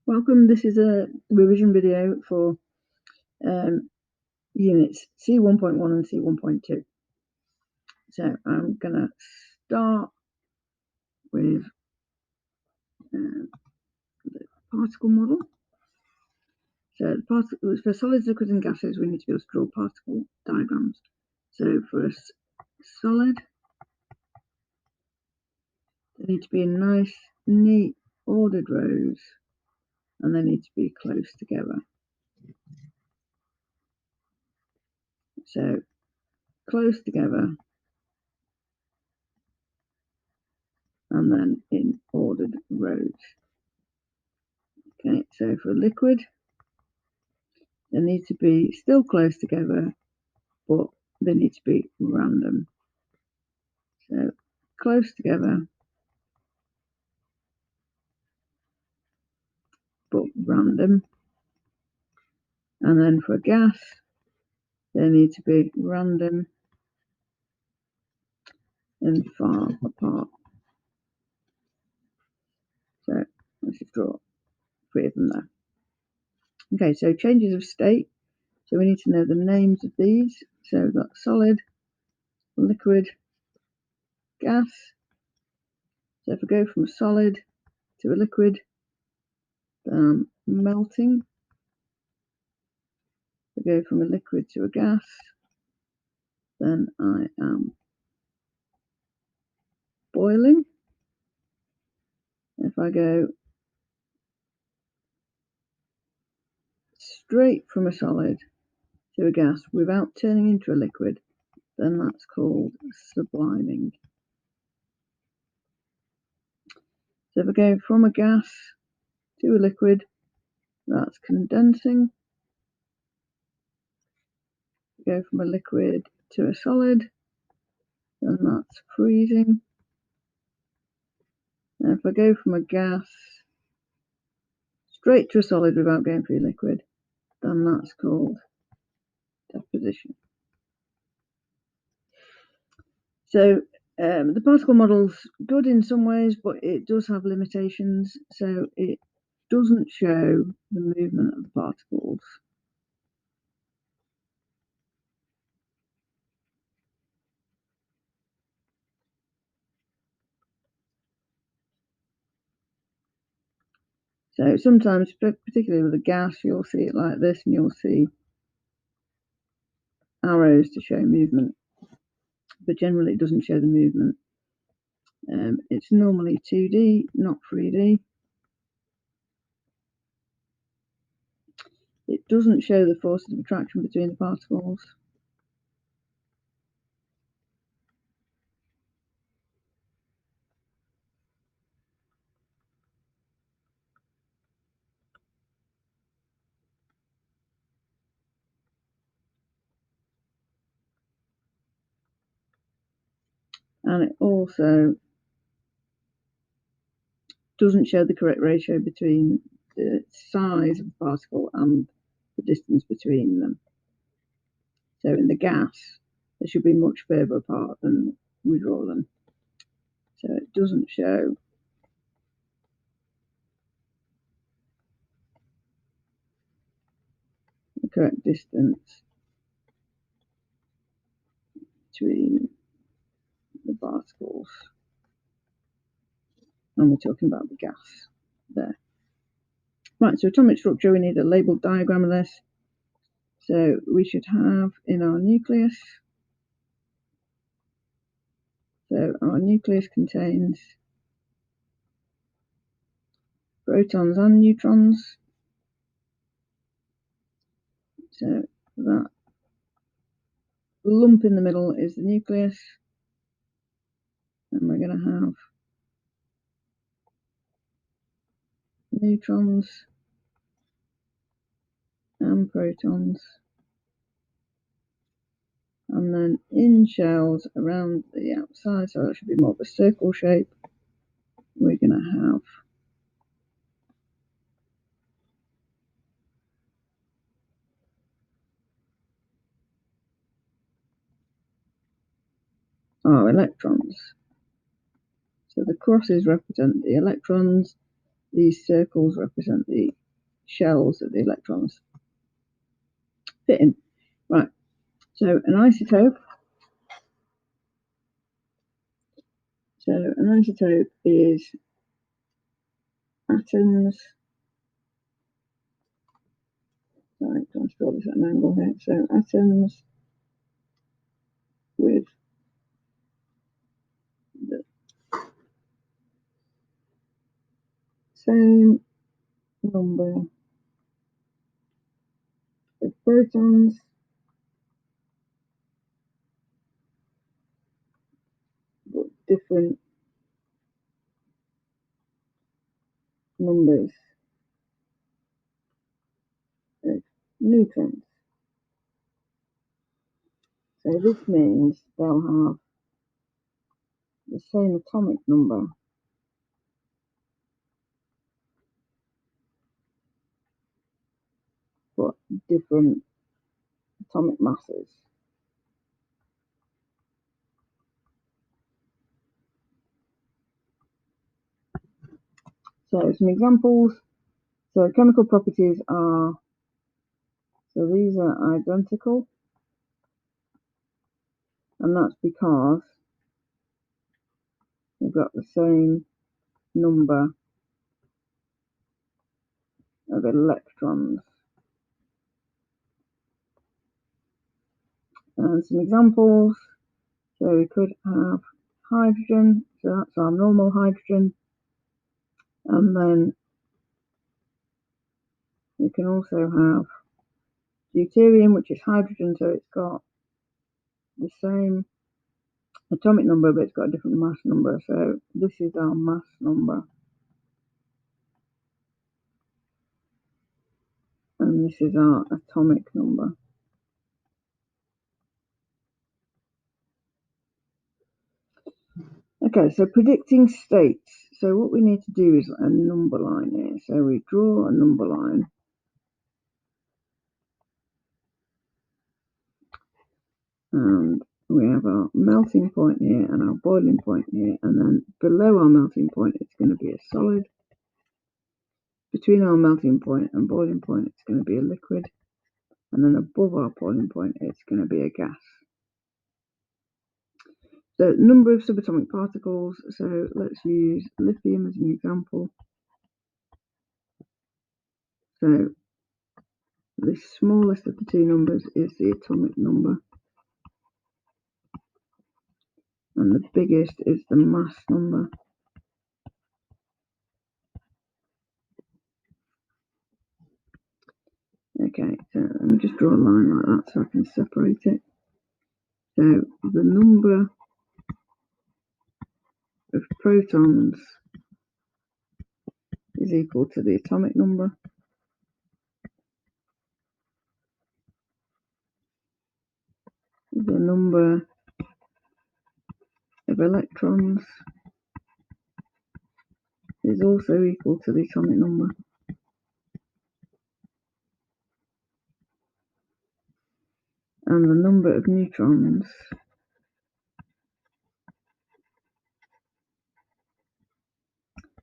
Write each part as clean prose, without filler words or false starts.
Welcome, this is a revision video for units C1.1 and C1.2. So I'm going to start with the particle model. So for solids, liquids and gases, we need to be able to draw particle diagrams. So for a solid, they need to be in nice, neat, ordered rows, and they need to be close together. So close together, and then in ordered rows. Okay, so for a liquid, they need to be still close together, but they need to be random. So close together, but random. And then for gas, they need to be random and far apart. So let's just draw 3 of them there. Okay, so changes of state. So we need to know the names of these. So we've got solid, liquid, gas. So if we go from a solid to a liquid, melting. If we go from a liquid to a gas, then I am boiling. If I go straight from a solid to a gas without turning into a liquid, then that's called subliming. So if I go from a gas to a liquid, that's condensing. If I go from a liquid to a solid, then that's freezing. And if I go from a gas straight to a solid without going through a liquid, then that's called deposition. So the particle model's good in some ways, but it does have limitations. So it doesn't show the movement of the particles. So sometimes, particularly with a gas, you'll see it like this, and you'll see arrows to show movement, but generally it doesn't show the movement. It's normally 2D, not 3D. It doesn't show the forces of attraction between the particles. And it also doesn't show the correct ratio between the size of the particle and the distance between them. So in the gas, they should be much further apart than we draw them. So it doesn't show the correct distance between the particles. And we're talking about the gas there. Right, so atomic structure, we need a labeled diagram of this. So we should have in our nucleus. So our nucleus contains protons and neutrons. So that lump in the middle is the nucleus. And we're going to have neutrons and protons. And then in shells around the outside, so that should be more of a circle shape, we're going to have our electrons. So the crosses represent the electrons, these circles represent the shells that the electrons fit in. Right, so an isotope. So an isotope is atoms. Sorry, I'm trying to draw this at an angle here. So atoms with the same number of protons but different numbers of neutrons. So this means they'll have the same atomic number but different atomic masses. So some examples. So chemical properties are, so these are identical, and that's because we've got the same number of electrons. And some examples, so we could have hydrogen, so that's our normal hydrogen, and then we can also have deuterium, which is hydrogen, so it's got the same atomic number, but it's got a different mass number. So this is our mass number, and this is our atomic number. Okay, so predicting states. So what we need to do is a number line here. So we draw a number line. And we have our melting point here and our boiling point here. And then below our melting point, it's going to be a solid. Between our melting point and boiling point, it's going to be a liquid. And then above our boiling point, it's going to be a gas. So number of subatomic particles. So let's use lithium as an example. So the smallest of the two numbers is the atomic number, and the biggest is the mass number. Okay, so let me just draw a line like that so I can separate it. So the number of protons is equal to the atomic number. The number of electrons is also equal to the atomic number. And the number of neutrons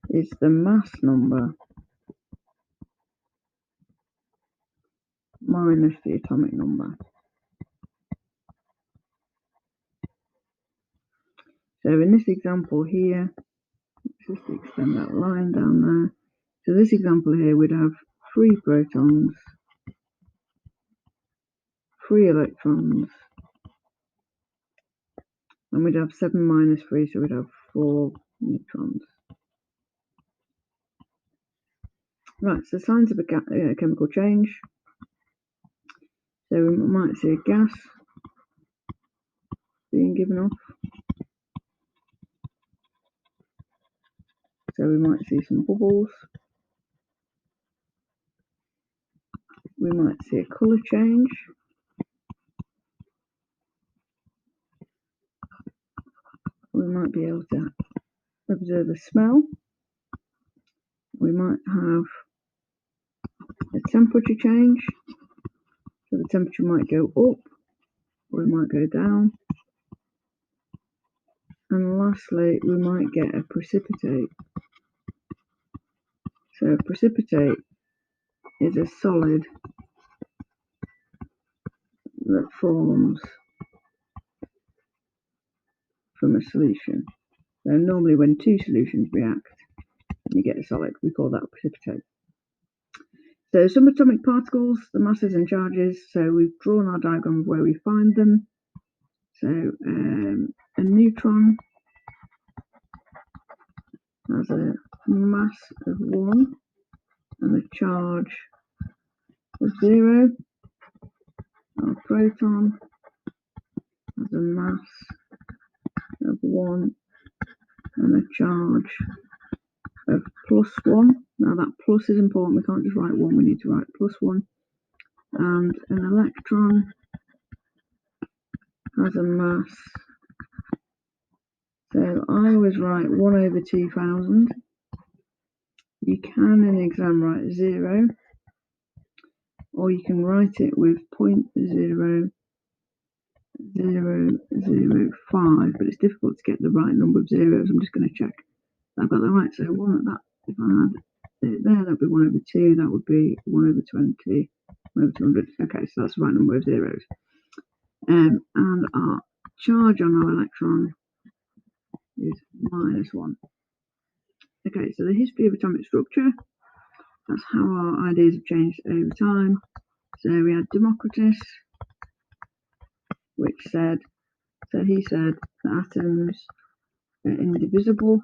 is the mass number minus the atomic number. So in this example here, let's just extend that line down there. So this example here, we'd have 3 protons, 3 electrons, and we'd have 7 minus 3, so we'd have 4 neutrons. Right, so signs of a chemical change. So we might see a gas being given off. So we might see some bubbles. We might see a colour change. We might be able to observe a smell. We might have a temperature change. So the temperature might go up or it might go down. And lastly, we might get a precipitate. So precipitate is a solid that forms from a solution. So normally when two solutions react and you get a solid, we call that a precipitate. So subatomic particles, the masses and charges. So we've drawn our diagram of where we find them. So a neutron has a mass of 1 and a charge of 0. Our proton has a mass of 1 and a charge of +1. Now that plus is important, we can't just write 1, we need to write +1. And an electron has a mass, so I always write 1/2000. You can in the exam write 0, or you can write it with 0.0005, but it's difficult to get the right number of zeros. I'm just going to check I've got that right. So if I had it there, that would be 1/2, that would be 1/20, 1/200. Okay, so that's the right number of zeros. And our charge on our electron is -1. Okay, so the history of atomic structure, that's how our ideas have changed over time. So we had Democritus, which said, he said that atoms are indivisible,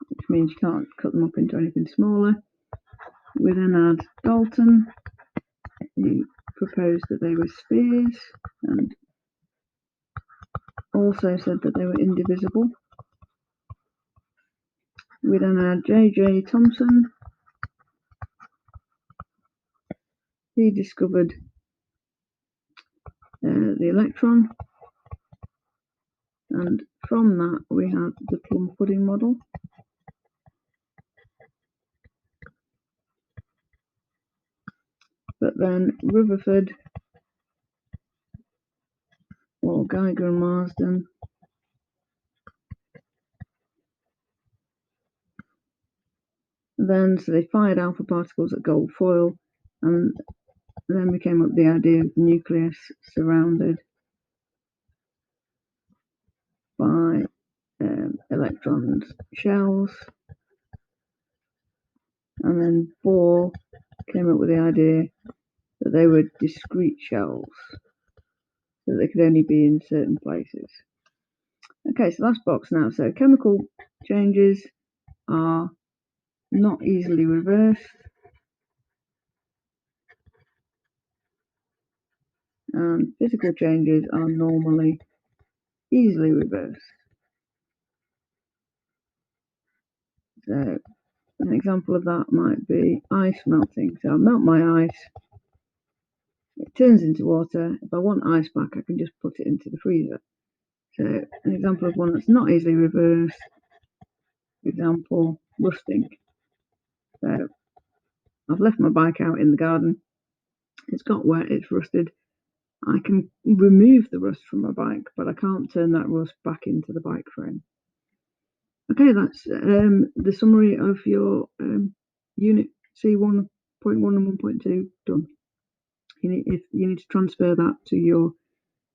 which means you can't cut them up into anything smaller. We then had Dalton, who proposed that they were spheres and also said that they were indivisible. We then had J.J. Thomson. He discovered the electron, and from that we had the plum pudding model. But then Rutherford, or Geiger and Marsden, so they fired alpha particles at gold foil, and then we came up with the idea of the nucleus surrounded by electrons shells, and then Bohr came up with the idea that they were discrete shells, so they could only be in certain places. Okay, so last box now. So chemical changes are not easily reversed, and physical changes are normally easily reversed. So an example of that might be ice melting. So I melt my ice, it turns into water. If I want ice back, I can just put it into the freezer. So an example of one that's not easily reversed, for example, rusting. So I've left my bike out in the garden, it's got wet, it's rusted. I can remove the rust from my bike, but I can't turn that rust back into the bike frame. Okay, that's the summary of your unit C1.1 and 1.2 done. You need to transfer that to your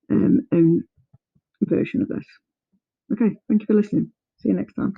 own version of this. Okay, thank you for listening. See you next time.